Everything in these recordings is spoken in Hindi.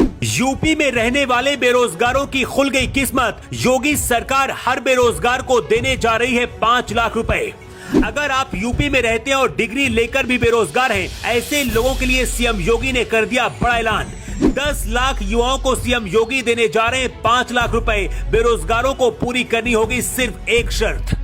यूपी में रहने वाले बेरोजगारों की खुल गई किस्मत। योगी सरकार हर बेरोजगार को देने जा रही है 5 लाख रुपए। अगर आप यूपी में रहते हैं और डिग्री लेकर भी बेरोजगार हैं, ऐसे लोगों के लिए सीएम योगी ने कर दिया बड़ा ऐलान। 10 लाख युवाओं को सीएम योगी देने जा रहे हैं 5 लाख रुपए। बेरोजगारों को पूरी करनी होगी सिर्फ एक शर्त।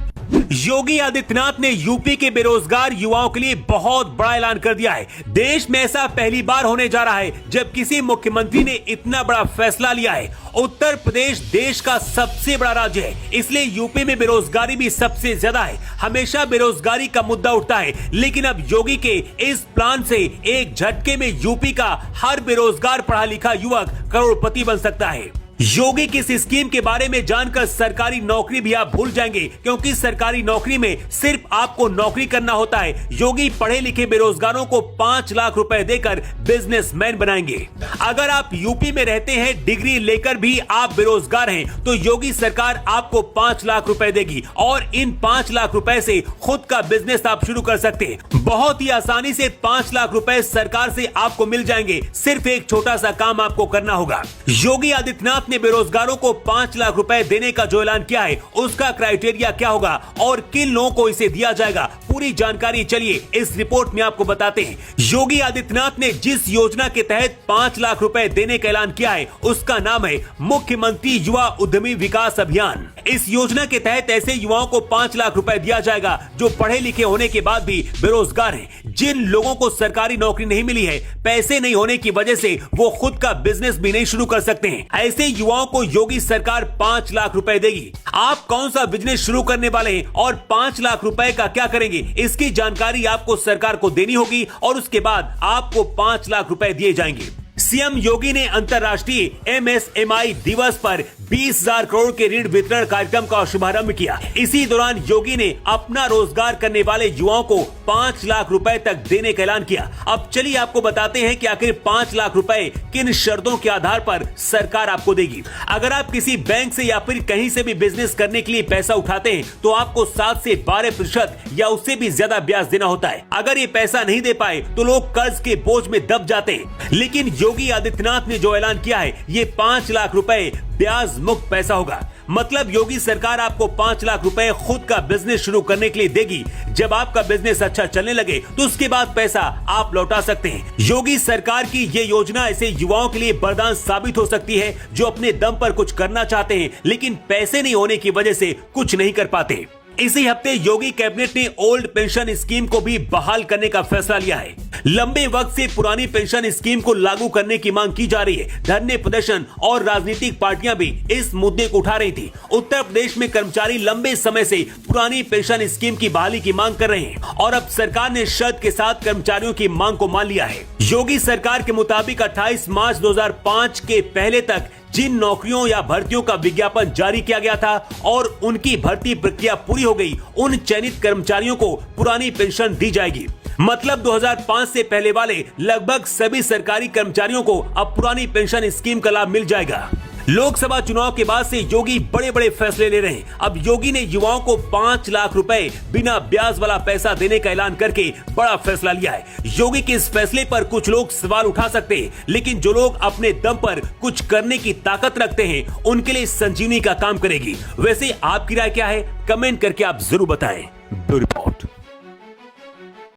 योगी आदित्यनाथ ने यूपी के बेरोजगार युवाओं के लिए बहुत बड़ा ऐलान कर दिया है। देश में ऐसा पहली बार होने जा रहा है जब किसी मुख्यमंत्री ने इतना बड़ा फैसला लिया है। उत्तर प्रदेश देश का सबसे बड़ा राज्य है, इसलिए यूपी में बेरोजगारी भी सबसे ज्यादा है। हमेशा बेरोजगारी का मुद्दा उठता है, लेकिन अब योगी के इस प्लान से एक झटके में यूपी का हर बेरोजगार पढ़ा लिखा युवक करोड़पति बन सकता है। योगी की इस स्कीम के बारे में जानकर सरकारी नौकरी भी आप भूल जाएंगे, क्योंकि सरकारी नौकरी में सिर्फ आपको नौकरी करना होता है। योगी पढ़े लिखे बेरोजगारों को 5 लाख रुपए देकर बिजनेसमैन बनाएंगे। अगर आप यूपी में रहते हैं, डिग्री लेकर भी आप बेरोजगार हैं, तो योगी सरकार आपको 5 लाख रुपए देगी और इन 5 लाख रुपए से खुद का बिजनेस आप शुरू कर सकते हैं। बहुत ही आसानी से 5 लाख रुपए सरकार से आपको मिल जाएंगे। सिर्फ एक छोटा सा काम आपको करना होगा। योगी आदित्यनाथ ने बेरोजगारों को 5 लाख रुपए देने का जो ऐलान किया है, उसका क्राइटेरिया क्या होगा और किन लोगों को इसे दिया जाएगा, पूरी जानकारी चलिए इस रिपोर्ट में आपको बताते हैं। योगी आदित्यनाथ ने जिस योजना के तहत 5 लाख रुपए देने का ऐलान किया है, उसका नाम है मुख्यमंत्री युवा उद्यमी विकास अभियान। इस योजना के तहत ऐसे युवाओं को 5 लाख रुपए दिया जाएगा जो पढ़े लिखे होने के बाद भी बेरोजगार हैं। जिन लोगों को सरकारी नौकरी नहीं मिली है, पैसे नहीं होने की वजह से वो खुद का बिजनेस भी नहीं शुरू कर सकते हैं, ऐसे युवाओं को योगी सरकार 5 लाख रुपए देगी। आप कौन सा बिजनेस शुरू करने वाले हैं और 5 लाख रुपए का क्या करेंगे, इसकी जानकारी आपको सरकार को देनी होगी और उसके बाद आपको 5 लाख रुपए दिए जाएंगे। सीएम योगी ने अंतर्राष्ट्रीय एमएसएमई दिवस पर 20,000 करोड़ के ऋण वितरण कार्यक्रम का शुभारंभ किया। इसी दौरान योगी ने अपना रोजगार करने वाले युवाओं को 5 लाख रुपए तक देने का ऐलान किया। अब चलिए आपको बताते हैं कि आखिर 5 लाख रुपए किन शर्तों के आधार पर सरकार आपको देगी। अगर आप किसी बैंक से या फिर कहीं से भी बिजनेस करने के लिए पैसा उठाते हैं, तो आपको 7 से 12% या उससे भी ज्यादा ब्याज देना होता है। अगर ये पैसा नहीं दे पाए तो लोग कर्ज के बोझ में दब जाते हैं। लेकिन योगी आदित्यनाथ ने जो ऐलान किया है, ये 5 लाख रुपए ब्याज मुक्त पैसा होगा। मतलब योगी सरकार आपको 5 लाख रुपए खुद का बिजनेस शुरू करने के लिए देगी। जब आपका बिजनेस अच्छा चलने लगे तो उसके बाद पैसा आप लौटा सकते हैं। योगी सरकार की ये योजना ऐसे युवाओं के लिए वरदान साबित हो सकती है जो अपने दम पर कुछ करना चाहते हैं, लेकिन पैसे नहीं होने की वजह से कुछ नहीं कर पाते। इसी हफ्ते योगी कैबिनेट ने ओल्ड पेंशन स्कीम को भी बहाल करने का फैसला लिया है। लंबे वक्त से पुरानी पेंशन स्कीम को लागू करने की मांग की जा रही है। धरने प्रदर्शन और राजनीतिक पार्टियां भी इस मुद्दे को उठा रही थी। उत्तर प्रदेश में कर्मचारी लंबे समय से पुरानी पेंशन स्कीम की बहाली की मांग कर रहे हैं और अब सरकार ने शर्त के साथ कर्मचारियों की मांग को मान लिया है। योगी सरकार के मुताबिक 28 मार्च 2005 के पहले तक जिन नौकरियों या भर्तियों का विज्ञापन जारी किया गया था और उनकी भर्ती प्रक्रिया पूरी हो गई, उन चयनित कर्मचारियों को पुरानी पेंशन दी जाएगी। मतलब 2005 से पहले वाले लगभग सभी सरकारी कर्मचारियों को अब पुरानी पेंशन स्कीम का लाभ मिल जाएगा। लोकसभा चुनाव के बाद से योगी बड़े बड़े फैसले ले रहे हैं। अब योगी ने युवाओं को 5 लाख रुपए बिना ब्याज वाला पैसा देने का ऐलान करके बड़ा फैसला लिया है। योगी के इस फैसले पर कुछ लोग सवाल उठा सकते हैं, लेकिन जो लोग अपने दम पर कुछ करने की ताकत रखते हैं, उनके लिए संजीवनी का काम करेगी। वैसे आपकी राय क्या है, कमेंट करके आप जरूर बताएं। Bureau report.